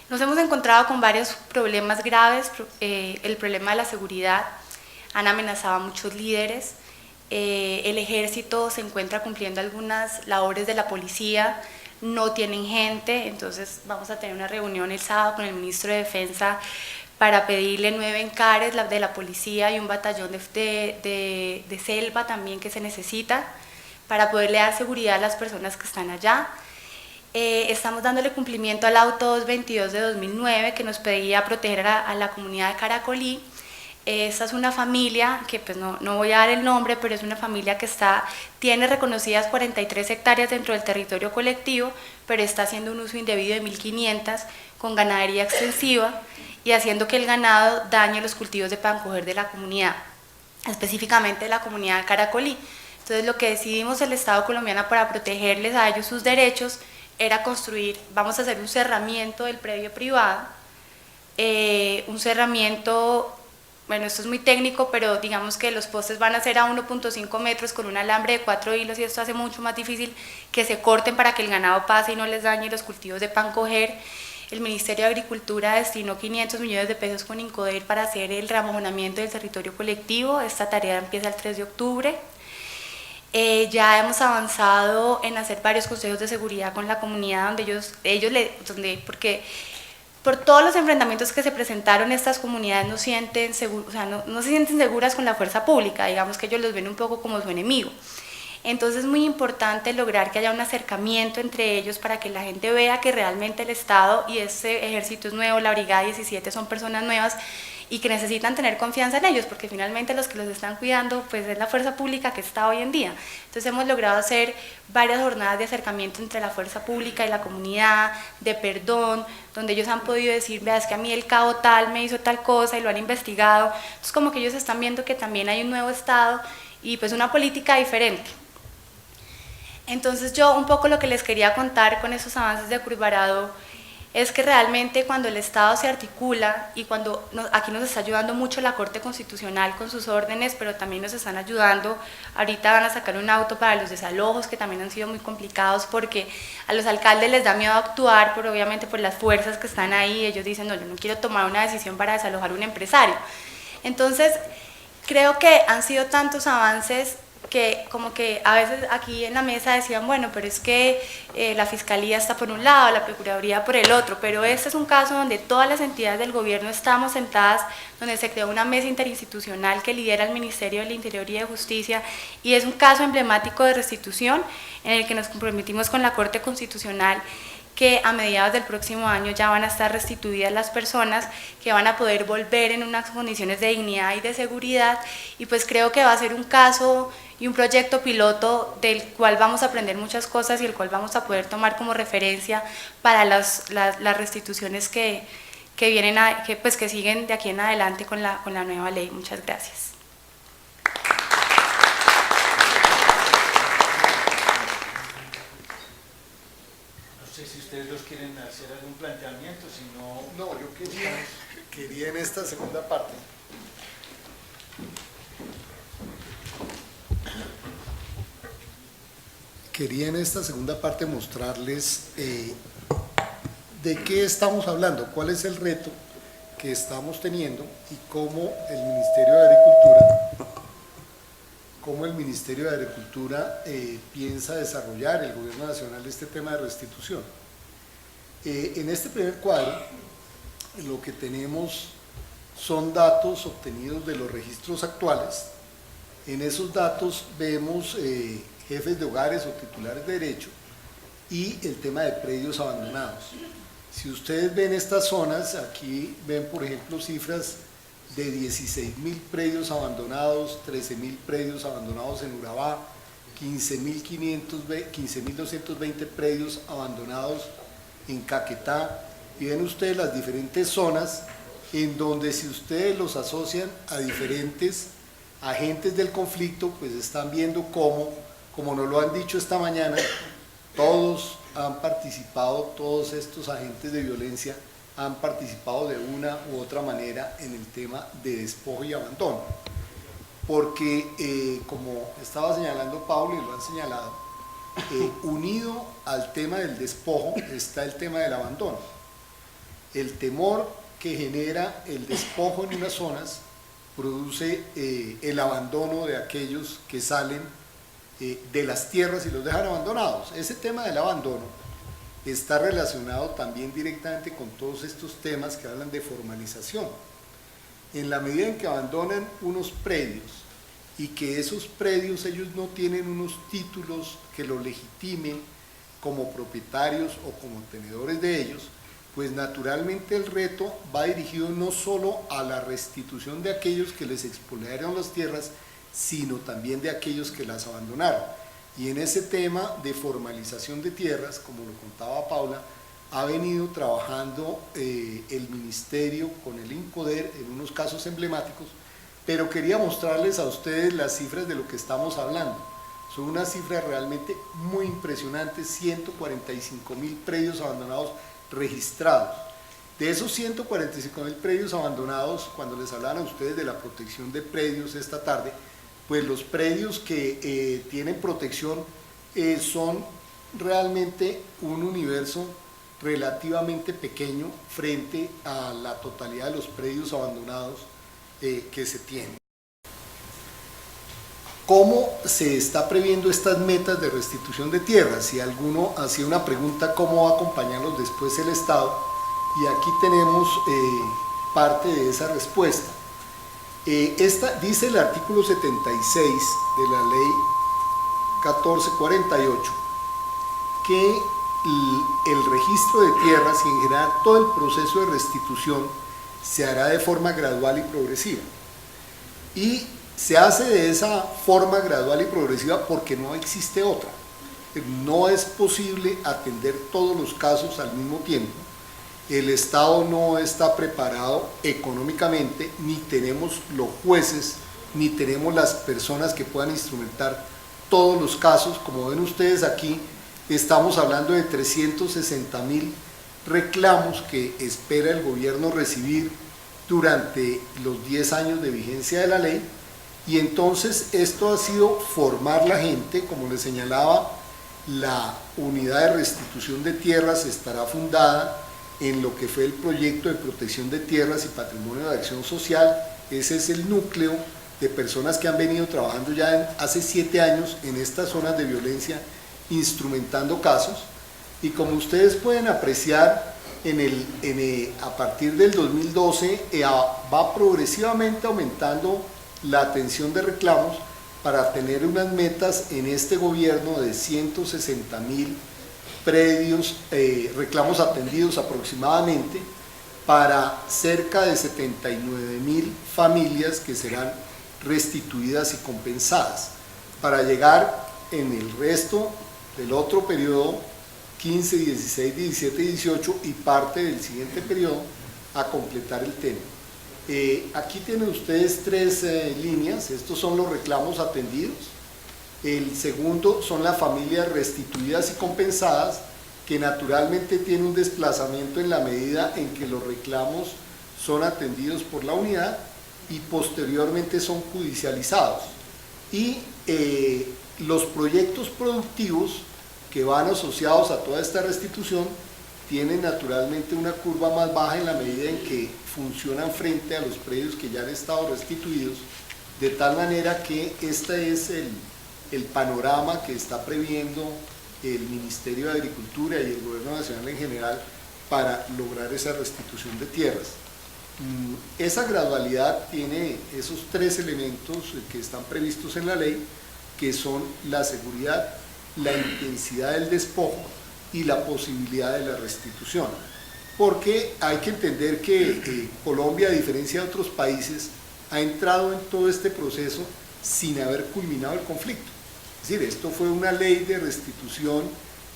Nos hemos encontrado con varios problemas graves, el problema de la seguridad, han amenazado a muchos líderes, el ejército se encuentra cumpliendo algunas labores de la policía, no tienen gente, entonces vamos a tener una reunión el sábado con el ministro de Defensa para pedirle 9 encares de la policía y un batallón de selva también que se necesita para poderle dar seguridad a las personas que están allá. Estamos dándole cumplimiento al auto 222 de 2009 que nos pedía proteger a la comunidad de Caracolí. Esta es una familia que pues no voy a dar el nombre, pero es una familia que tiene reconocidas 43 hectáreas dentro del territorio colectivo, pero está haciendo un uso indebido de 1.500 con ganadería extensiva y haciendo que el ganado dañe los cultivos de pancoger de la comunidad, específicamente de la comunidad de Caracolí. Entonces lo que decidimos el Estado colombiano para protegerles a ellos sus derechos era construir, vamos a hacer un cerramiento del predio privado, un cerramiento, bueno, esto es muy técnico, pero digamos que los postes van a ser a 1.5 metros con un alambre de 4 hilos y esto hace mucho más difícil que se corten para que el ganado pase y no les dañe los cultivos de pancoger. El Ministerio de Agricultura destinó 500 millones de pesos con Incoder para hacer el reamojonamiento del territorio colectivo, esta tarea empieza el 3 de octubre. Ya hemos avanzado en hacer varios consejos de seguridad con la comunidad porque por todos los enfrentamientos que se presentaron, estas comunidades no se sienten seguras con la fuerza pública, digamos que ellos los ven un poco como su enemigo. Entonces es muy importante lograr que haya un acercamiento entre ellos para que la gente vea que realmente el Estado y ese ejército es nuevo, la Brigada 17 son personas nuevas y que necesitan tener confianza en ellos, porque finalmente los que los están cuidando pues es la fuerza pública que está hoy en día. Entonces hemos logrado hacer varias jornadas de acercamiento entre la fuerza pública y la comunidad, de perdón, donde ellos han podido decir, vea, es que a mí el cabo tal me hizo tal cosa y lo han investigado. Entonces como que ellos están viendo que también hay un nuevo Estado y pues una política diferente. Entonces yo un poco lo que les quería contar con esos avances de Curvarado es que realmente cuando el Estado se articula y cuando aquí nos está ayudando mucho la Corte Constitucional con sus órdenes, pero también nos están ayudando, ahorita van a sacar un auto para los desalojos que también han sido muy complicados porque a los alcaldes les da miedo actuar, pero obviamente por las fuerzas que están ahí, ellos dicen no, yo no quiero tomar una decisión para desalojar a un empresario. Entonces creo que han sido tantos avances que como que a veces aquí en la mesa decían, bueno, pero es que la Fiscalía está por un lado, la Procuraduría por el otro, pero este es un caso donde todas las entidades del gobierno estamos sentadas, donde se creó una mesa interinstitucional que lidera el Ministerio del Interior y de Justicia, y es un caso emblemático de restitución en el que nos comprometimos con la Corte Constitucional que a mediados del próximo año ya van a estar restituidas las personas, que van a poder volver en unas condiciones de dignidad y de seguridad, y pues creo que va a ser un caso y un proyecto piloto del cual vamos a aprender muchas cosas y el cual vamos a poder tomar como referencia para las restituciones que vienen que siguen de aquí en adelante con la nueva ley. Muchas gracias. No sé si ustedes dos quieren hacer algún planteamiento, si no... No, yo quería en esta segunda parte mostrarles de qué estamos hablando, cuál es el reto que estamos teniendo y cómo el Ministerio de Agricultura piensa desarrollar el Gobierno Nacional este tema de restitución. En este primer cuadro lo que tenemos son datos obtenidos de los registros actuales. En esos datos vemos jefes de hogares o titulares de derecho y el tema de predios abandonados. Si ustedes ven estas zonas, aquí ven por ejemplo cifras de 16.000 predios abandonados, 13.000 predios abandonados en Urabá, 15.220 predios abandonados en Caquetá, y ven ustedes las diferentes zonas en donde si ustedes los asocian a diferentes agentes del conflicto, pues están viendo cómo, como nos lo han dicho esta mañana, todos han participado, todos estos agentes de violencia han participado de una u otra manera en el tema de despojo y abandono. Porque, como estaba señalando Pablo y lo han señalado, unido al tema del despojo está el tema del abandono. El temor que genera el despojo en unas zonas produce el abandono de aquellos que salen de las tierras y los dejan abandonados. Ese tema del abandono está relacionado también directamente con todos estos temas que hablan de formalización. En la medida en que abandonan unos predios y que esos predios ellos no tienen unos títulos que los legitimen como propietarios o como tenedores de ellos, pues naturalmente el reto va dirigido no solo a la restitución de aquellos que les expoliaron las tierras, sino también de aquellos que las abandonaron. Y en ese tema de formalización de tierras, como lo contaba Paula, ha venido trabajando el Ministerio con el INCODER en unos casos emblemáticos, pero quería mostrarles a ustedes las cifras de lo que estamos hablando. Son unas cifras realmente muy impresionantes, 145.000 predios abandonados registrados. De esos 145.000 predios abandonados, cuando les hablaban a ustedes de la protección de predios esta tarde, pues los predios que tienen protección son realmente un universo relativamente pequeño frente a la totalidad de los predios abandonados que se tienen. ¿Cómo se está previendo estas metas de restitución de tierras? Si alguno hacía una pregunta, ¿cómo va a acompañarlos después el Estado? Y aquí tenemos parte de esa respuesta. Dice el artículo 76 de la ley 1448 que el registro de tierras y en general todo el proceso de restitución se hará de forma gradual y progresiva. Y se hace de esa forma gradual y progresiva porque no existe otra. No es posible atender todos los casos al mismo tiempo. El Estado no está preparado económicamente, ni tenemos los jueces, ni tenemos las personas que puedan instrumentar todos los casos. Como ven ustedes aquí, estamos hablando de 360.000 reclamos que espera el gobierno recibir durante los 10 años de vigencia de la ley, y entonces esto ha sido formar la gente. Como les señalaba, la unidad de restitución de tierras estará fundada en lo que fue el proyecto de protección de tierras y patrimonio de acción social. Ese es el núcleo de personas que han venido trabajando ya hace 7 años en estas zonas de violencia, instrumentando casos. Y como ustedes pueden apreciar, a partir del 2012 va progresivamente aumentando la atención de reclamos para tener unas metas en este gobierno de 160.000 predios, reclamos atendidos aproximadamente, para cerca de 79.000 familias que serán restituidas y compensadas, para llegar en el resto del otro periodo, 15, 16, 17 y 18, y parte del siguiente periodo, a completar el tema. Aquí tienen ustedes 3 líneas. Estos son los reclamos atendidos. El segundo son las familias restituidas y compensadas, que naturalmente tienen un desplazamiento en la medida en que los reclamos son atendidos por la unidad y posteriormente son judicializados. Y los proyectos productivos que van asociados a toda esta restitución tienen naturalmente una curva más baja en la medida en que funcionan frente a los predios que ya han estado restituidos, de tal manera que este es el panorama que está previendo el Ministerio de Agricultura y el Gobierno Nacional en general para lograr esa restitución de tierras. Esa gradualidad tiene esos 3 elementos que están previstos en la ley, que son la seguridad, la intensidad del despojo y la posibilidad de la restitución. Porque hay que entender que Colombia, a diferencia de otros países, ha entrado en todo este proceso sin haber culminado el conflicto. Es decir, esto fue una ley de restitución,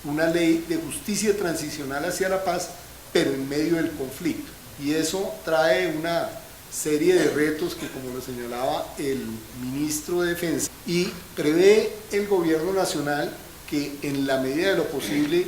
una ley de justicia transicional hacia la paz, pero en medio del conflicto. Y eso trae una serie de retos que, como lo señalaba el ministro de Defensa, y prevé el gobierno nacional que en la medida de lo posible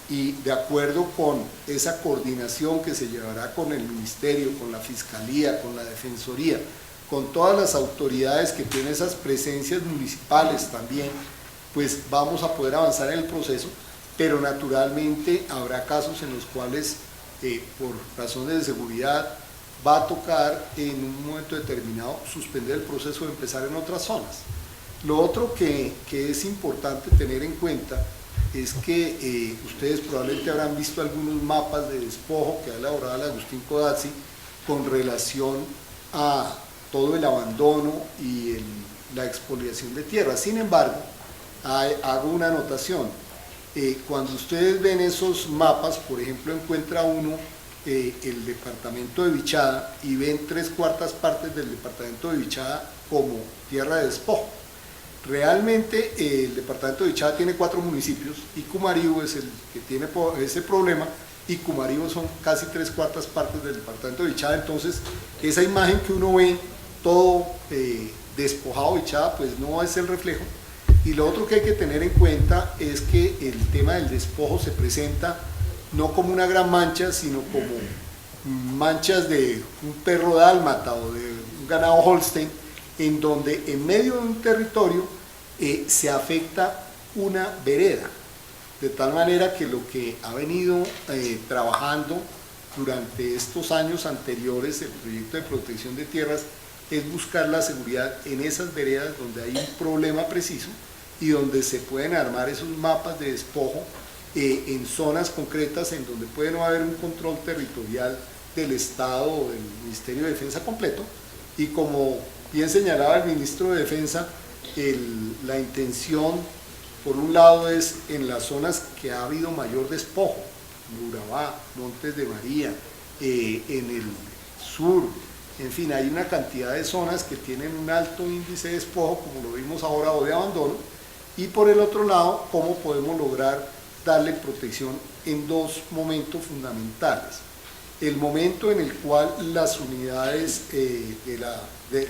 y de acuerdo con esa coordinación que se llevará con el ministerio, con la fiscalía, con la defensoría, con todas las autoridades que tienen esas presencias municipales también, pues vamos a poder avanzar en el proceso, pero naturalmente habrá casos en los cuales por razones de seguridad, va a tocar en un momento determinado suspender el proceso de empezar en otras zonas. Lo otro que es importante tener en cuenta es que ustedes probablemente habrán visto algunos mapas de despojo que ha elaborado el Agustín Codazzi con relación a todo el abandono y la expoliación de tierra. Sin embargo, hago una anotación. Cuando ustedes ven esos mapas, por ejemplo, encuentra uno el departamento de Vichada y ven 3/4 partes del departamento de Vichada como tierra de despojo. Realmente el departamento de Vichada tiene 4 municipios y Cumaribo es el que tiene ese problema, y Cumaribo son casi 3/4 partes del departamento de Vichada. Entonces esa imagen que uno ve todo despojado de Vichada, pues no es el reflejo. Y lo otro que hay que tener en cuenta es que el tema del despojo se presenta no como una gran mancha, sino como manchas de un perro dálmata o de un ganado Holstein, en donde en medio de un territorio se afecta una vereda, de tal manera que lo que ha venido trabajando durante estos años anteriores el proyecto de protección de tierras es buscar la seguridad en esas veredas donde hay un problema preciso y donde se pueden armar esos mapas de despojo en zonas concretas en donde puede no haber un control territorial del Estado o del Ministerio de Defensa completo. Y como bien señalaba el ministro de Defensa, la intención por un lado es en las zonas que ha habido mayor despojo, Urabá, Montes de María, en el sur, en fin, hay una cantidad de zonas que tienen un alto índice de despojo, como lo vimos ahora, o de abandono, y por el otro lado, cómo podemos lograr darle protección en 2 momentos fundamentales. El momento en el cual las unidades de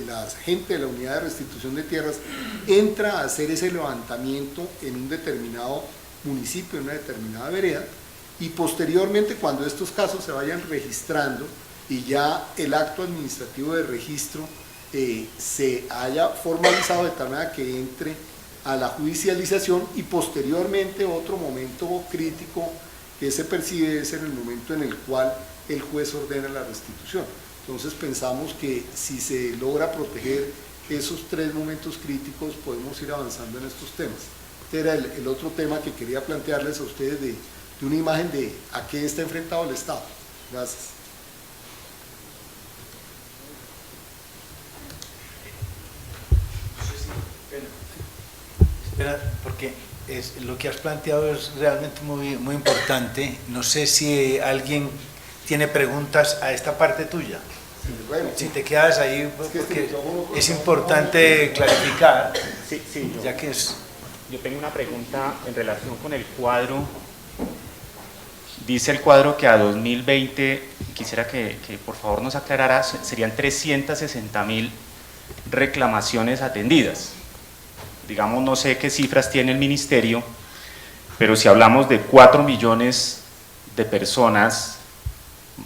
la gente de la unidad de restitución de tierras entra a hacer ese levantamiento en un determinado municipio, en una determinada vereda, y posteriormente cuando estos casos se vayan registrando y ya el acto administrativo de registro se haya formalizado de tal manera que entre a la judicialización, y posteriormente otro momento crítico que se percibe es en el momento en el cual el juez ordena la restitución. Entonces pensamos que si se logra proteger esos 3 momentos críticos podemos ir avanzando en estos temas. Este era el otro tema que quería plantearles a ustedes de una imagen de a qué está enfrentado el Estado. Gracias. Espera, porque lo que has planteado es realmente muy importante. No sé si alguien tiene preguntas a esta parte tuya. Sí, bueno, si te quedas ahí, porque es importante clarificar. Sí, ya que es... Yo tengo una pregunta en relación con el cuadro. Dice el cuadro que a 2020, quisiera que por favor nos aclarara, serían 360.000 reclamaciones atendidas. Digamos, no sé qué cifras tiene el ministerio, pero si hablamos de 4 millones de personas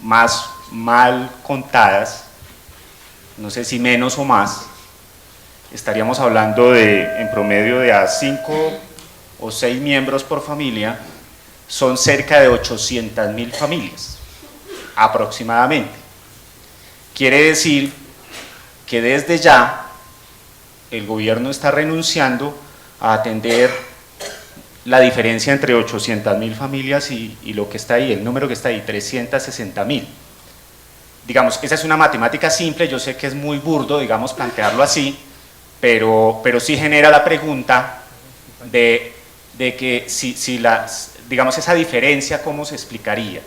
más mal contadas, no sé si menos o más, estaríamos hablando de en promedio de a 5 o 6 miembros por familia, son cerca de 800.000 familias, aproximadamente. Quiere decir que desde ya el gobierno está renunciando a atender la diferencia entre 800.000 familias y lo que está ahí, el número que está ahí, 360.000. Digamos, esa es una matemática simple, yo sé que es muy burdo, digamos, plantearlo así, pero sí genera la pregunta de que si digamos, esa diferencia, ¿cómo se explicaría?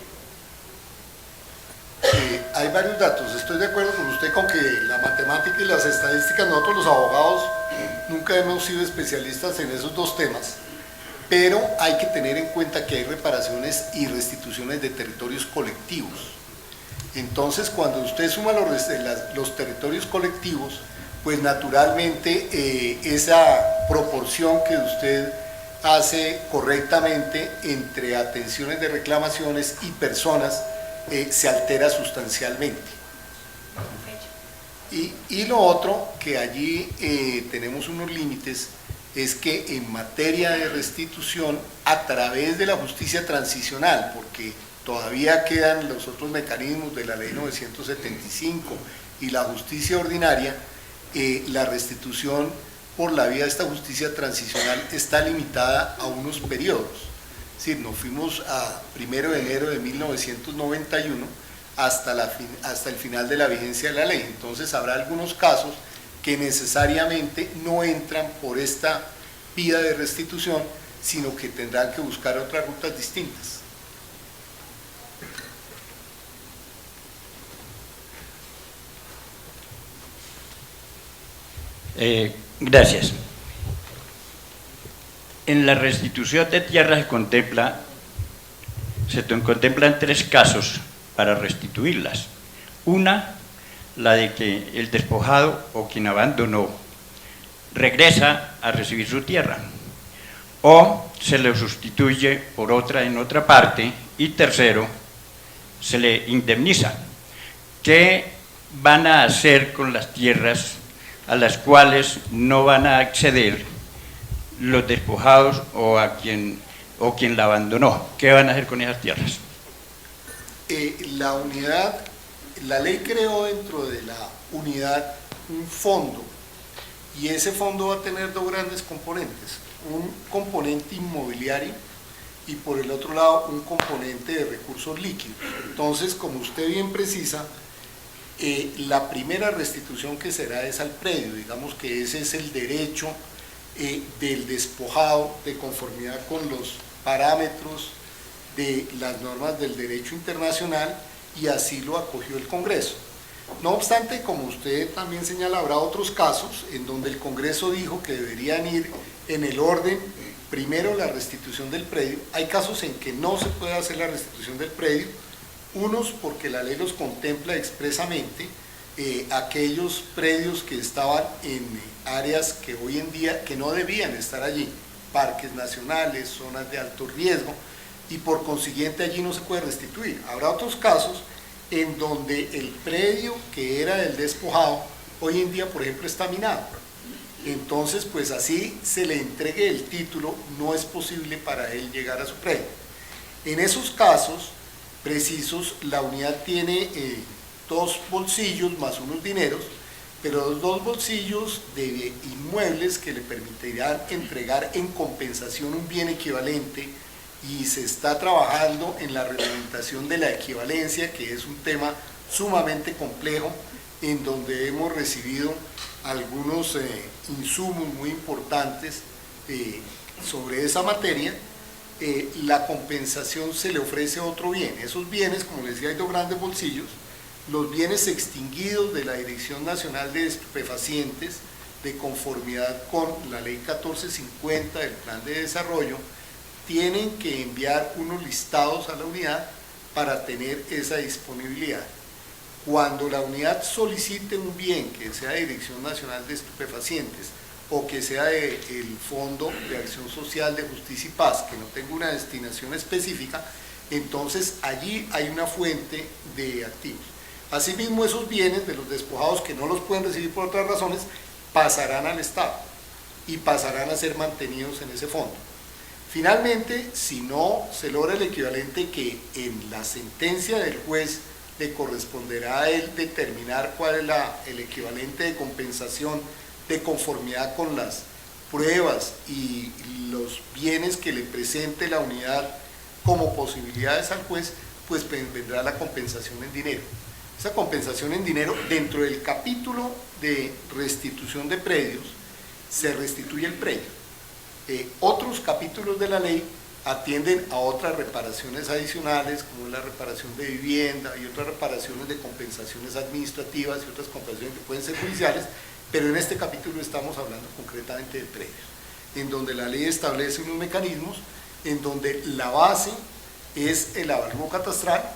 Hay varios datos. Estoy de acuerdo con usted con que la matemática y las estadísticas, nosotros los abogados nunca hemos sido especialistas en esos 2 temas, pero hay que tener en cuenta que hay reparaciones y restituciones de territorios colectivos. Entonces, cuando usted suma los territorios colectivos, pues naturalmente esa proporción que usted hace correctamente entre atenciones de reclamaciones y personas se altera sustancialmente. Y lo otro, que allí tenemos unos límites, es que en materia de restitución, a través de la justicia transicional, porque todavía quedan los otros mecanismos de la ley 975 y la justicia ordinaria, la restitución por la vía de esta justicia transicional está limitada a unos periodos. Es decir, nos fuimos a 1 de enero de 1991 hasta el final de la vigencia de la ley. Entonces habrá algunos casos que necesariamente no entran por esta vía de restitución, sino que tendrán que buscar otras rutas distintas. Gracias. En la restitución de tierras se contemplan 3 casos para restituirlas. Una, la de que el despojado o quien abandonó regresa a recibir su tierra, o se le sustituye por otra en otra parte, y tercero, se le indemniza. ¿Qué van a hacer con las tierras a las cuales no van a acceder los despojados o quien la abandonó? ¿Qué van a hacer con esas tierras? La ley creó dentro de la unidad un fondo, y ese fondo va a tener 2 grandes componentes: un componente inmobiliario y por el otro lado un componente de recursos líquidos. Entonces, como usted bien precisa, la primera restitución que será es al predio. Digamos que ese es el derecho del despojado de conformidad con los parámetros de las normas del derecho internacional, y así lo acogió el Congreso. No obstante, como usted también señala, habrá otros casos en donde el Congreso dijo que deberían ir en el orden: primero la restitución del predio. Hay casos en que no se puede hacer la restitución del predio, unos porque la ley los contempla expresamente, aquellos predios que estaban en áreas que hoy en día que no debían estar allí, parques nacionales, zonas de alto riesgo, y por consiguiente allí no se puede restituir. Habrá otros casos en donde el predio que era del despojado hoy en día, por ejemplo, está minado. Entonces, pues así se le entregue el título, no es posible para él llegar a su predio. En esos casos precisos, la unidad tiene 2 bolsillos más unos dineros, pero los 2 bolsillos de inmuebles que le permitirán entregar en compensación un bien equivalente, y se está trabajando en la reglamentación de la equivalencia, que es un tema sumamente complejo, en donde hemos recibido algunos insumos muy importantes sobre esa materia. La compensación se le ofrece otro bien. Esos bienes, como les decía, hay 2 grandes bolsillos: los bienes extinguidos de la Dirección Nacional de Estupefacientes, de conformidad con la Ley 1450 del Plan de Desarrollo, tienen que enviar unos listados a la unidad para tener esa disponibilidad. Cuando la unidad solicite un bien que sea de Dirección Nacional de Estupefacientes o que sea del Fondo de Acción Social de Justicia y Paz, que no tenga una destinación específica, entonces allí hay una fuente de activos. Asimismo, esos bienes de los despojados que no los pueden recibir por otras razones pasarán al Estado y pasarán a ser mantenidos en ese fondo. Finalmente, si no se logra el equivalente, que en la sentencia del juez le corresponderá a él determinar cuál es el equivalente de compensación de conformidad con las pruebas y los bienes que le presente la unidad como posibilidades al juez, pues vendrá la compensación en dinero. Esa compensación en dinero, dentro del capítulo de restitución de predios, se restituye el predio. Otros capítulos de la ley atienden a otras reparaciones adicionales, como la reparación de vivienda y otras reparaciones de compensaciones administrativas y otras compensaciones que pueden ser judiciales, pero en este capítulo estamos hablando concretamente de predios, en donde la ley establece unos mecanismos, en donde la base es el avalúo catastral,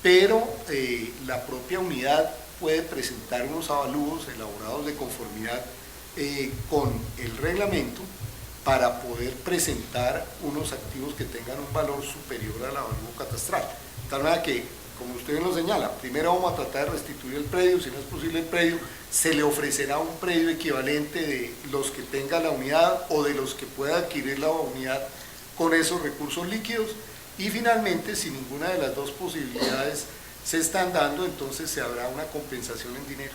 pero la propia unidad puede presentar unos avalúos elaborados de conformidad con el reglamento, para poder presentar unos activos que tengan un valor superior al avalúo catastral. De tal manera que, como usted bien lo señala, primero vamos a tratar de restituir el predio. Si no es posible el predio, se le ofrecerá un predio equivalente de los que tenga la unidad o de los que pueda adquirir la unidad con esos recursos líquidos, Y finalmente, si ninguna de las dos posibilidades se están dando, entonces se habrá una compensación en dinero.